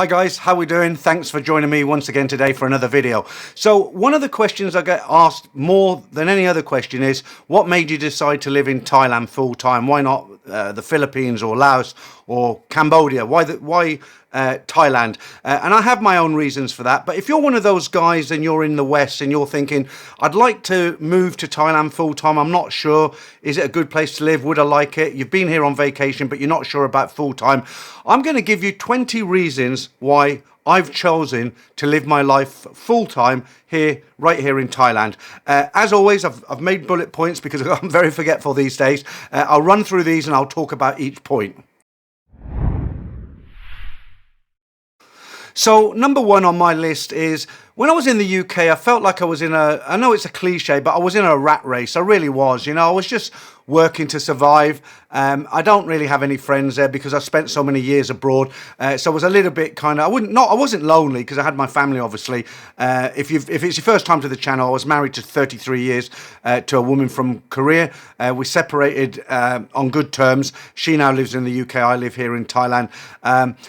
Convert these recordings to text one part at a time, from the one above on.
Hi guys, how we doing? Thanks for joining me once again today for another video. So one of the questions I get asked more than any other question is, what made you decide to live in Thailand full time? Why not the Philippines or Laos or Cambodia? Why Thailand? And I have my own reasons for that. But if you're one of those guys and you're in the West and you're thinking, I'd like to move to Thailand full time, I'm not sure, is it a good place to live? Would I like it? You've been here on vacation, but you're not sure about full time. I'm going to give you 20 reasons why I've chosen to live my life full time here, right here in Thailand. As always, I've made bullet points because I'm very forgetful these days. I'll run through these and I'll talk about each point. So number one on my list is, when I was in the UK, I felt like I was in I know it's a cliche, but I was in a rat race. I really was, I was just working to survive. I don't really have any friends there because I spent so many years abroad. So I was a little bit kind of, I wasn't lonely because I had my family, obviously. If it's your first time to the channel, I was married to 33 years to a woman from Korea. We separated on good terms. She now lives in the UK. I live here in Thailand.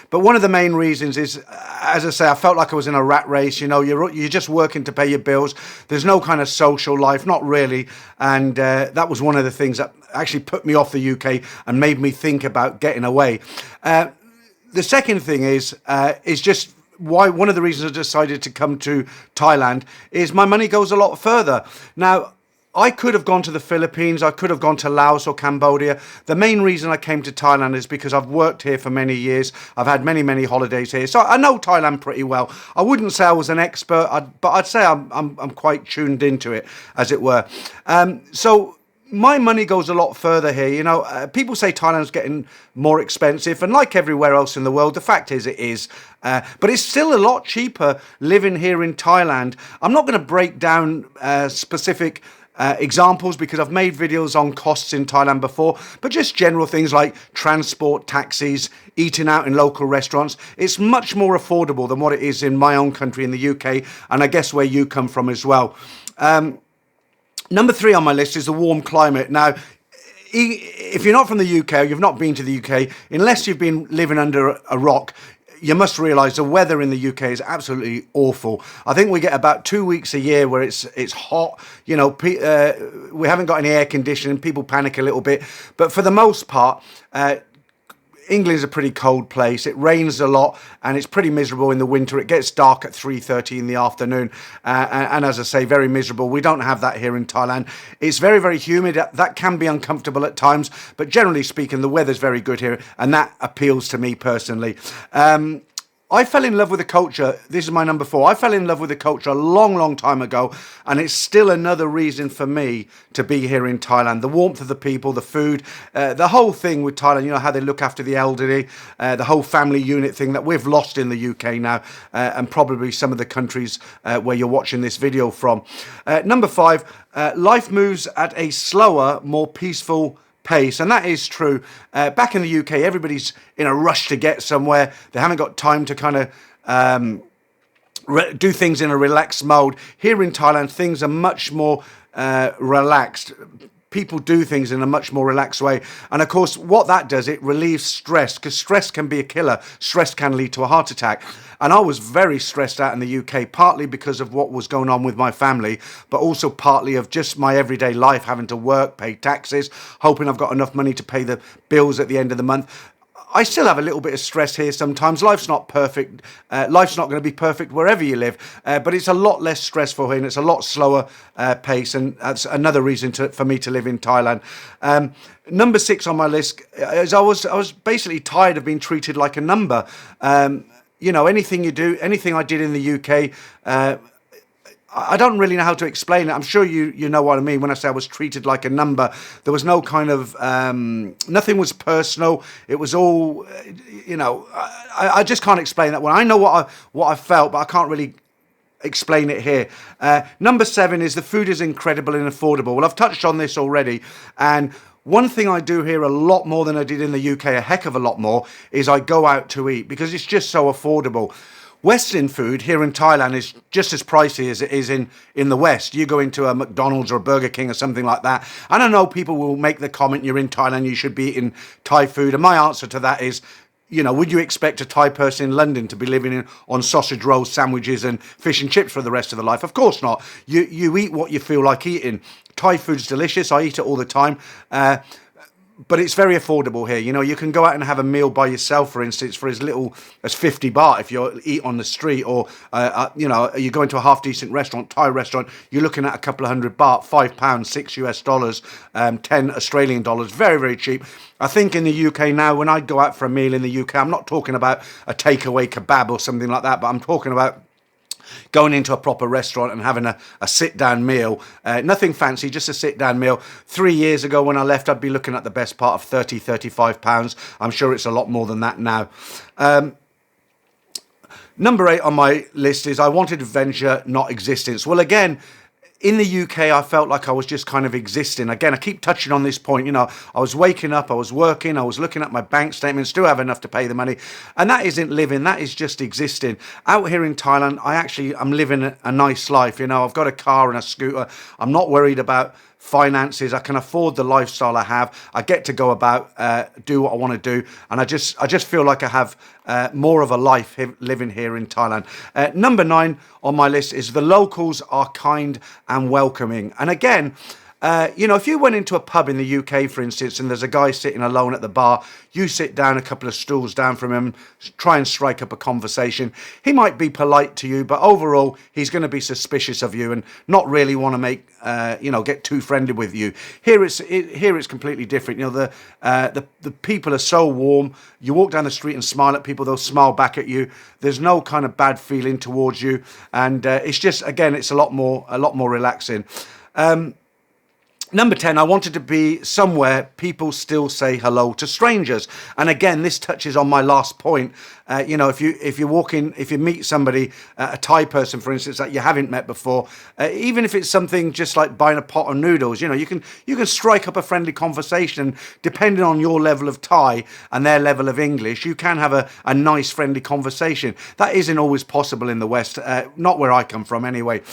But one of the main reasons is, as I say, I felt like I was in a rat race. You're just working to pay your bills. There's no kind of social life, not really. And that was one of the things that actually put me off the UK and made me think about getting away. The second thing is just why one of the reasons I decided to come to Thailand is my money goes a lot further. Now, I could have gone to the Philippines, I could have gone to Laos or Cambodia. The main reason I came to Thailand is because I've worked here for many years. I've had many holidays here. So I know Thailand pretty well. I wouldn't say I was an expert, but I'd say I'm quite tuned into it, as it were. So my money goes a lot further here. People say Thailand's getting more expensive, and like everywhere else in the world, the fact is it is. But it's still a lot cheaper living here in Thailand. I'm not going to break down specific examples because I've made videos on costs in Thailand before, but just general things like transport, taxis, eating out in local restaurants. It's much more affordable than what it is in my own country in the UK, and I guess where you come from as well. Number three on my list is the warm climate. Now, if you're not from the UK or you've not been to the UK, unless you've been living under a rock, you must realise the weather in the UK is absolutely awful. I think we get about 2 weeks a year where it's hot. We haven't got any air conditioning. People panic a little bit. But for the most part, England's a pretty cold place. It rains a lot and it's pretty miserable in the winter. It gets dark at 3:30 in the afternoon. And as I say, very miserable. We don't have that here in Thailand. It's very humid. That can be uncomfortable at times. But generally speaking, the weather's very good here. And that appeals to me personally. I fell in love with the culture. This is my number four. I fell in love with the culture a long time ago, and it's still another reason for me to be here in Thailand. The warmth of the people, the food, the whole thing with Thailand, how they look after the elderly, the whole family unit thing that we've lost in the UK now, and probably some of the countries where you're watching this video from. Number five, life moves at a slower, more peaceful pace, and that is true. Back in the UK, everybody's in a rush to get somewhere. They haven't got time to kind of do things in a relaxed mode. Here in Thailand, things are much more relaxed. People do things in a much more relaxed way. And of course, what that does, it relieves stress, because stress can be a killer. Stress can lead to a heart attack. And I was very stressed out in the UK, partly because of what was going on with my family, but also partly of just my everyday life, having to work, pay taxes, hoping I've got enough money to pay the bills at the end of the month. I still have a little bit of stress here sometimes. Life's not perfect. Life's not going to be perfect wherever you live, but it's a lot less stressful here and it's a lot slower pace, and that's another reason for me to live in Thailand. Number six on my list is I was basically tired of being treated like a number. Anything you do, anything I did in the UK, I don't really know how to explain it. I'm sure you know what I mean when I say I was treated like a number. There was no kind of, nothing was personal. It was all, I just can't explain that one. I know what I felt, but I can't really explain it here. Number seven is the food is incredible and affordable. Well, I've touched on this already. And one thing I do here a lot more than I did in the UK, a heck of a lot more, is I go out to eat because it's just so affordable. Western food here in Thailand is just as pricey as it is in the West. You go into a McDonald's or a Burger King or something like that, and I know people will make the comment, you're in Thailand, you should be eating Thai food. And my answer to that is, would you expect a Thai person in London to be living on sausage rolls, sandwiches, and fish and chips for the rest of their life? Of course not. You eat what you feel like eating. Thai food's delicious. I eat it all the time. But it's very affordable here. You can go out and have a meal by yourself, for instance, for as little as 50 baht if you eat on the street, or you go into a half decent restaurant, Thai restaurant, you're looking at a couple of £100, £5, $6 US, 10 Australian dollars. Very, very cheap. I think in the UK now, when I go out for a meal in the UK, I'm not talking about a takeaway kebab or something like that, but I'm talking about going into a proper restaurant and having a sit-down meal. Nothing fancy, just a sit-down meal. 3 years ago when I left, I'd be looking at the best part of £30, £35. I'm sure it's a lot more than that now. Number 8 on my list is I wanted adventure, not existence. Well, again, in the UK, I felt like I was just kind of existing. Again, I keep touching on this point. I was waking up, I was working, I was looking at my bank statements, do have enough to pay the money. And that isn't living, that is just existing. Out here in Thailand, I'm living a nice life. I've got a car and a scooter. I'm not worried about finances. I can afford the lifestyle I have. I get to go about, do what I want to do, and I just feel like I have more of a life living here in Thailand. Number 9 on my list is the locals are kind and welcoming. And again, if you went into a pub in the UK, for instance, and there's a guy sitting alone at the bar, you sit down a couple of stools down from him, try and strike up a conversation. He might be polite to you, but overall, he's going to be suspicious of you and not really want to get too friendly with you. Here it's completely different. The people are so warm. You walk down the street and smile at people, they'll smile back at you. There's no kind of bad feeling towards you, and it's just, again, it's a lot more relaxing. Number 10, I wanted to be somewhere people still say hello to strangers. And again, this touches on my last point. If you meet somebody, a Thai person, for instance, that you haven't met before, even if it's something just like buying a pot of noodles, you can strike up a friendly conversation. Depending on your level of Thai and their level of English, you can have a nice, friendly conversation. That isn't always possible in the West, not where I come from anyway.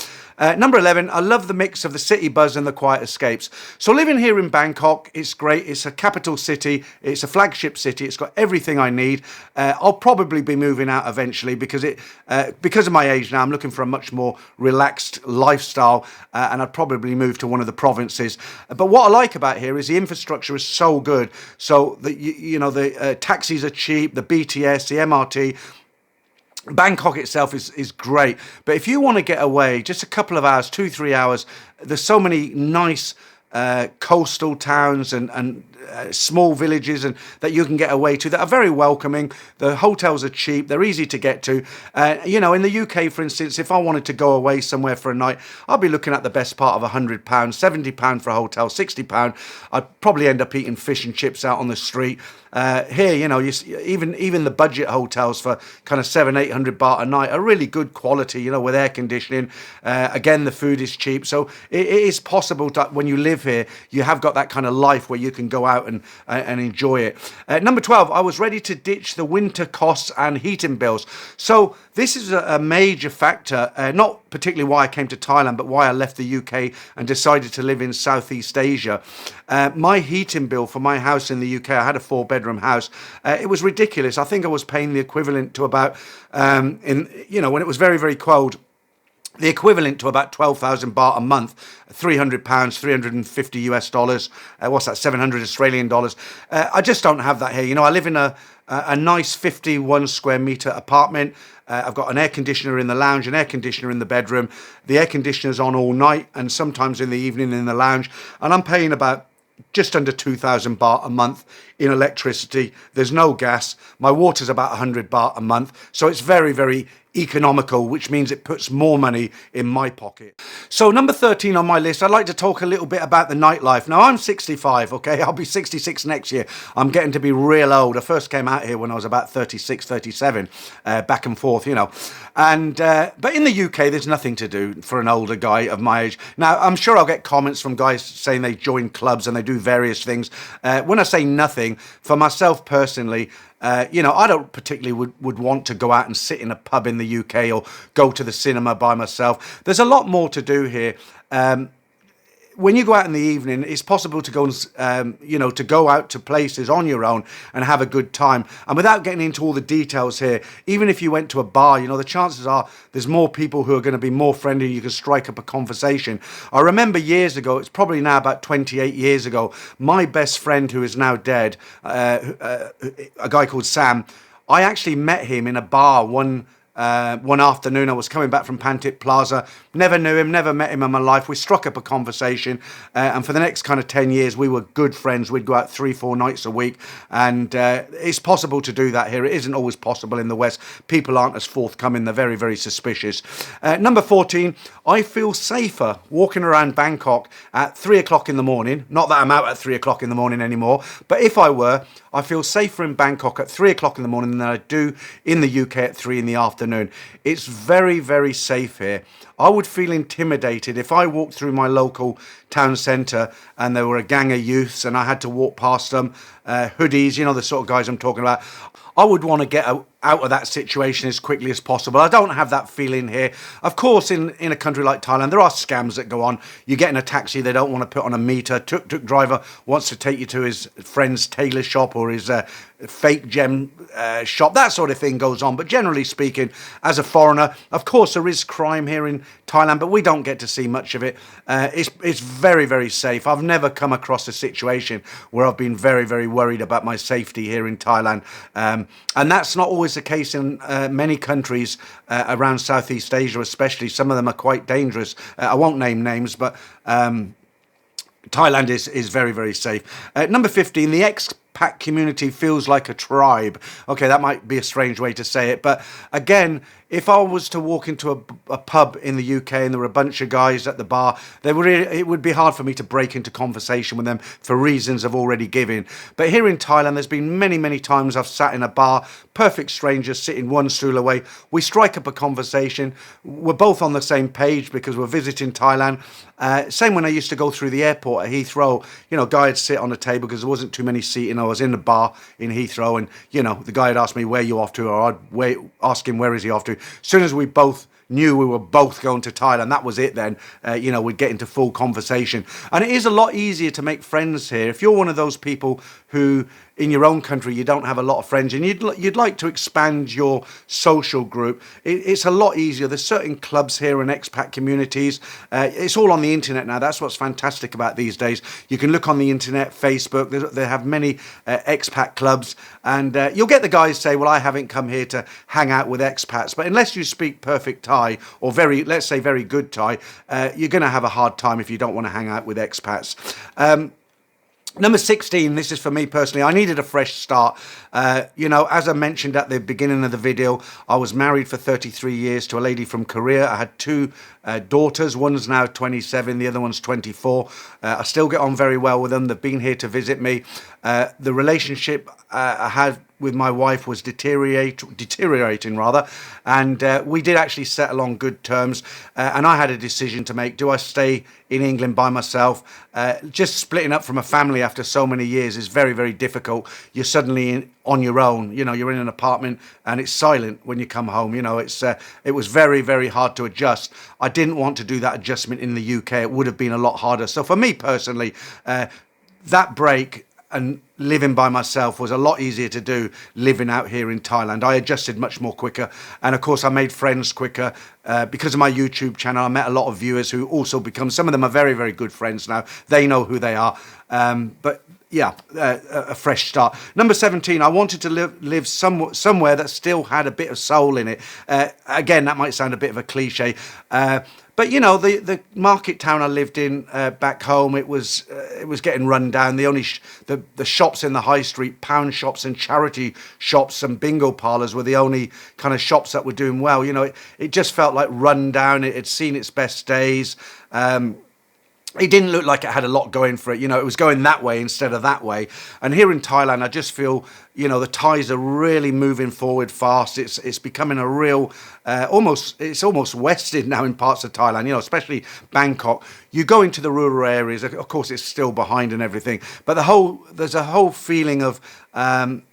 Number 11, I love the mix of the city buzz and the quiet escapes. So living here in Bangkok, it's great. It's a capital city. It's a flagship city. It's got everything I need. I'll probably be moving out eventually because of my age now. I'm looking for a much more relaxed lifestyle, and I'd probably move to one of the provinces. But what I like about here is the infrastructure is so good. So the taxis are cheap, the BTS, the MRT. Bangkok itself is great, but if you want to get away just a couple of hours, 2-3 hours, there's so many nice coastal towns and small villages and that you can get away to that are very welcoming. The hotels are cheap, they're easy to get to. In the UK, for instance, if I wanted to go away somewhere for a night, I'd be looking at the best part of £100, £70 for a hotel, £60. I'd probably end up eating fish and chips out on the street. Here, even the budget hotels for kind of 700-800 baht a night are really good quality, with air conditioning. Again, the food is cheap, so it is possible that when you live here, you have got that kind of life where you can go out and enjoy it. Number 12, I was ready to ditch the winter costs and heating bills. So this is a major factor, not particularly why I came to Thailand, but why I left the UK and decided to live in Southeast Asia. My heating bill for my house in the UK, I had a 4-bedroom house. It was ridiculous. I think I was paying the equivalent to about, when it was very, very cold, the equivalent to about 12,000 baht a month, £300, $350 US. What's that? 700 Australian dollars. I just don't have that here. I live in a nice 51 square meter apartment. I've got an air conditioner in the lounge, an air conditioner in the bedroom. The air conditioner's on all night and sometimes in the evening in the lounge. And I'm paying about just under 2,000 baht a month in electricity. There's no gas. My water's about 100 baht a month. So it's very, very economical, which means it puts more money in my pocket. So number 13 on my list, I'd like to talk a little bit about the nightlife. Now, I'm 65, okay? I'll be 66 next year. I'm getting to be real old. I first came out here when I was about 36, 37, back and forth, And but in the UK, there's nothing to do for an older guy of my age. Now, I'm sure I'll get comments from guys saying they join clubs and they do various things. When I say nothing, for myself personally, I don't particularly would want to go out and sit in a pub in the UK or go to the cinema by myself. There's a lot more to do here. when you go out in the evening, it's possible to go and, to go out to places on your own and have a good time. And without getting into all the details here, even if you went to a bar, the chances are there's more people who are going to be more friendly. You can strike up a conversation. I remember years ago, it's probably now about 28 years ago, my best friend who is now dead, a guy called Sam, I actually met him in a bar one afternoon. I was coming back from Pantip Plaza, never knew him, never met him in my life. We struck up a conversation, and for the next kind of 10 years, we were good friends. We'd go out 3-4 nights a week, and it's possible to do that here. It isn't always possible in the West. People aren't as forthcoming. They're very, very suspicious. Number 14, I feel safer walking around Bangkok at 3 o'clock in the morning. Not that I'm out at 3 o'clock in the morning anymore, but if I were, I feel safer in Bangkok at 3 o'clock in the morning than I do in the UK at 3 in the afternoon. It's very, very safe here. I would feel intimidated if I walked through my local town centre and there were a gang of youths and I had to walk past them, hoodies, the sort of guys I'm talking about. I would want to get out of that situation as quickly as possible. I don't have that feeling here. Of course, in a country like Thailand, there are scams that go on. You get in a taxi, they don't want to put on a meter. Tuk-tuk driver wants to take you to his friend's tailor shop or his fake gem shop. That sort of thing goes on. But generally speaking, as a foreigner, of course, there is crime here in Thailand, but we don't get to see much of it. It's very, very safe. I've never come across a situation where I've been very, very worried about my safety here in Thailand. And that's not always the case in many countries around Southeast Asia, especially. Some of them are quite dangerous. I won't name names, but Thailand is very, very safe. Number 15, the expat community feels like a tribe. Okay, that might be a strange way to say it, but again, if I was to walk into a pub in the UK and there were a bunch of guys at the bar, it would be hard for me to break into conversation with them for reasons I've already given. But here in Thailand, there's been many, many times I've sat in a bar, perfect strangers sitting one stool away. We strike up a conversation. We're both on the same page because we're visiting Thailand. Same when I used to go through the airport at Heathrow. Guy would sit on a table because there wasn't too many seating. I was in the bar in Heathrow and, the guy had asked me, where are you off to? Or I'd ask him, where is he off to? As soon as we both knew we were both going to Thailand, that was it then. We'd get into full conversation. And it is a lot easier to make friends here. If you're one of those people who, in your own country, you don't have a lot of friends and you'd like to expand your social group, it's a lot easier. There's certain clubs here and expat communities. It's all on the internet now. That's what's fantastic about these days. You can look on the internet, Facebook. They have many expat clubs. And you'll get the guys say, well, I haven't come here to hang out with expats. But unless you speak perfect Thai or let's say very good Thai, you're going to have a hard time if you don't want to hang out with expats. Number 16, this is for me personally. I needed a fresh start. As I mentioned at the beginning of the video, I was married for 33 years to a lady from Korea. I had two daughters. One's now 27, the other one's 24. I still get on very well with them. They've been here to visit me. The relationship I had with my wife was deteriorating rather, and we did actually settle on good terms, and I had a decision to make. Do I stay in England by myself? Just splitting up from a family after so many years is very, very difficult. You're suddenly on your own. You're in an apartment and it's silent when you come home. It was very, very hard to adjust. I didn't want to do that adjustment in the UK. It would have been a lot harder. So for me personally, that break and living by myself was a lot easier to do living out here in Thailand. I adjusted much more quicker. And of course, I made friends quicker because of my YouTube channel. I met a lot of viewers who also some of them are very, very good friends now. They know who they are. But yeah, a fresh start. Number 17, I wanted to live somewhere that still had a bit of soul in it. Again, that might sound a bit of a cliche. But the market town I lived in back home, it was getting run down. The shops in the high street, pound shops and charity shops and bingo parlours were the only kind of shops that were doing well. It just felt like run down. It had seen its best days. It didn't look like it had a lot going for it. It was going that way instead of that way. And here in Thailand, I just feel, the Thais are really moving forward fast. It's becoming a real, it's almost Western now in parts of Thailand, especially Bangkok. You go into the rural areas, of course, it's still behind and everything. But there's a whole feeling of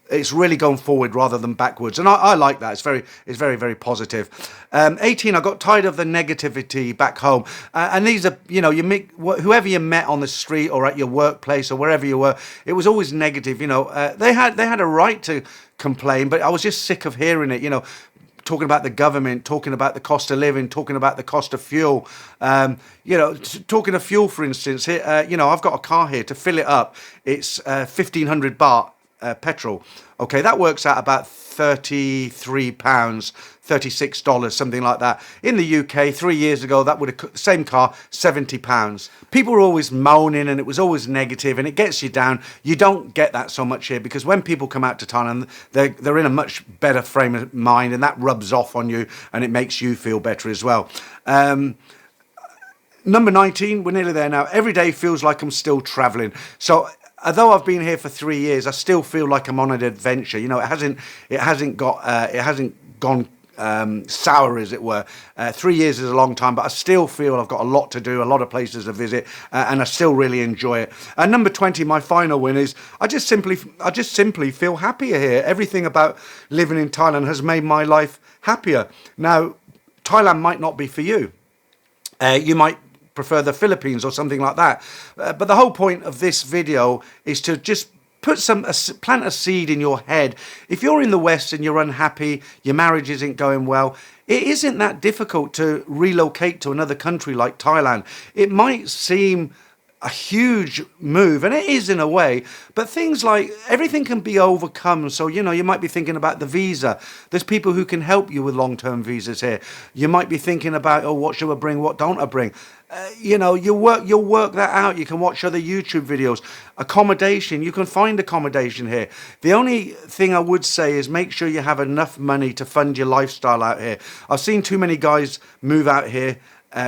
it's really going forward rather than backwards, and I like that. It's very, very positive. 18, I got tired of the negativity back home, and these are, you know, you meet whoever you met on the street or at your workplace or wherever you were, it was always negative. You know, they had a right to complain, but I was just sick of hearing it. You know, talking about the government, talking about the cost of living, talking about the cost of fuel. You know, talking of fuel, for instance, here, you know, I've got a car here. To fill it up, it's 1,500 baht. Petrol. Okay, that works out about £33, $36, something like that. In the UK, 3 years ago, that would have, same car, £70. People were always moaning and it was always negative and it gets you down. You don't get that so much here because when people come out to Thailand, they're in a much better frame of mind, and that rubs off on you and it makes you feel better as well. Number 19, we're nearly there now. Every day feels like I'm still traveling. So although I've been here for 3 years, I still feel like I'm on an adventure. You know, it hasn't gone sour, as it were. 3 years is a long time, but I still feel I've got a lot to do, a lot of places to visit, and I still really enjoy it. And number 20, my final win is I just simply feel happier here. Everything about living in Thailand has made my life happier. Now, Thailand might not be for you. You might prefer the Philippines or something like that, but the whole point of this video is to just plant a seed in your head. If you're in the West and you're unhappy, your marriage isn't going well, it isn't that difficult to relocate to another country like Thailand. It might seem a huge move, and it is in a way, but things like everything can be overcome. So, you know, you might be thinking about the visa. There's people who can help you with long-term visas here. You might be thinking about, oh, what should I bring, what don't I bring? You know, you'll work that out. You can watch other YouTube videos. Accommodation, you can find accommodation here. The only thing I would say is make sure you have enough money to fund your lifestyle out here. I've seen too many guys move out here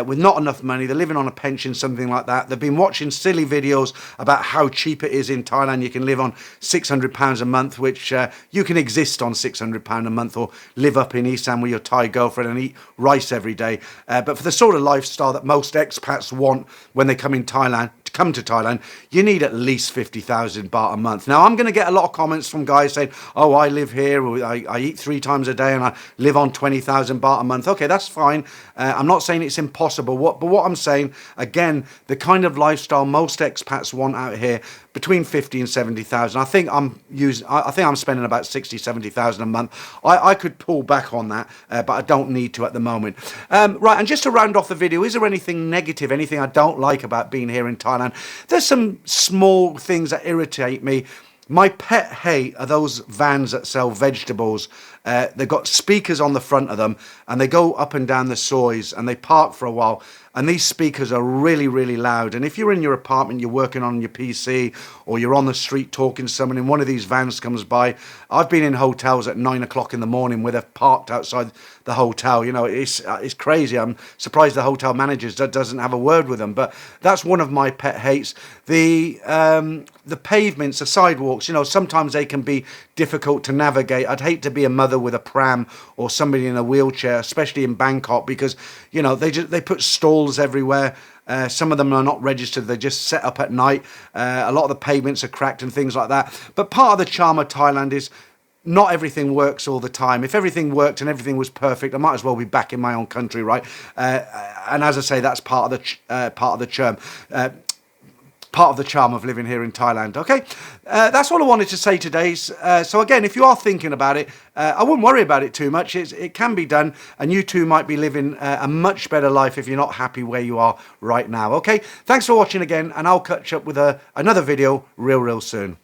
with not enough money. They're living on a pension, something like that. They've been watching silly videos about how cheap it is in Thailand. You can live on £600 a month, which you can exist on £600 a month, or live up in Isan with your Thai girlfriend and eat rice every day. But for the sort of lifestyle that most expats want when they come to Thailand, you need at least 50,000 baht a month. Now, I'm going to get a lot of comments from guys saying, oh, I live here, or I eat 3 times a day and I live on 20,000 baht a month. Okay, that's fine. I'm not saying it's impossible. But what I'm saying, again, the kind of lifestyle most expats want out here, between 50 and 70,000. I think I'm spending about 60, 70,000 a month. I could pull back on that, but I don't need to at the moment. Right, and just to round off the video, is there anything negative, anything I don't like about being here in Thailand? There's some small things that irritate me. My pet hate are those vans that sell vegetables. They've got speakers on the front of them, and they go up and down the sois, and they park for a while. And these speakers are really, really loud. And if you're in your apartment, you're working on your PC, or you're on the street talking to someone, and one of these vans comes by. I've been in hotels at 9 o'clock in the morning where they've parked outside the hotel. You know, it's crazy. I'm surprised the hotel managers doesn't have a word with them. But that's one of my pet hates. The pavements, the sidewalks, you know, sometimes they can be difficult to navigate. I'd hate to be a mother with a pram or somebody in a wheelchair, especially in Bangkok, because, you know, they put stalls everywhere. Some of them are not registered. They're just set up at night. A lot of the pavements are cracked and things like that. But part of the charm of Thailand is not everything works all the time. If everything worked and everything was perfect, I might as well be back in my own country, right? And as I say, that's part of the charm. Part of the charm of living here in Thailand. Okay, that's all I wanted to say today. So again, if you are thinking about it, I wouldn't worry about it too much. It can be done, and you too might be living a much better life if you're not happy where you are right now. Okay, thanks for watching again, and I'll catch up with another video real soon.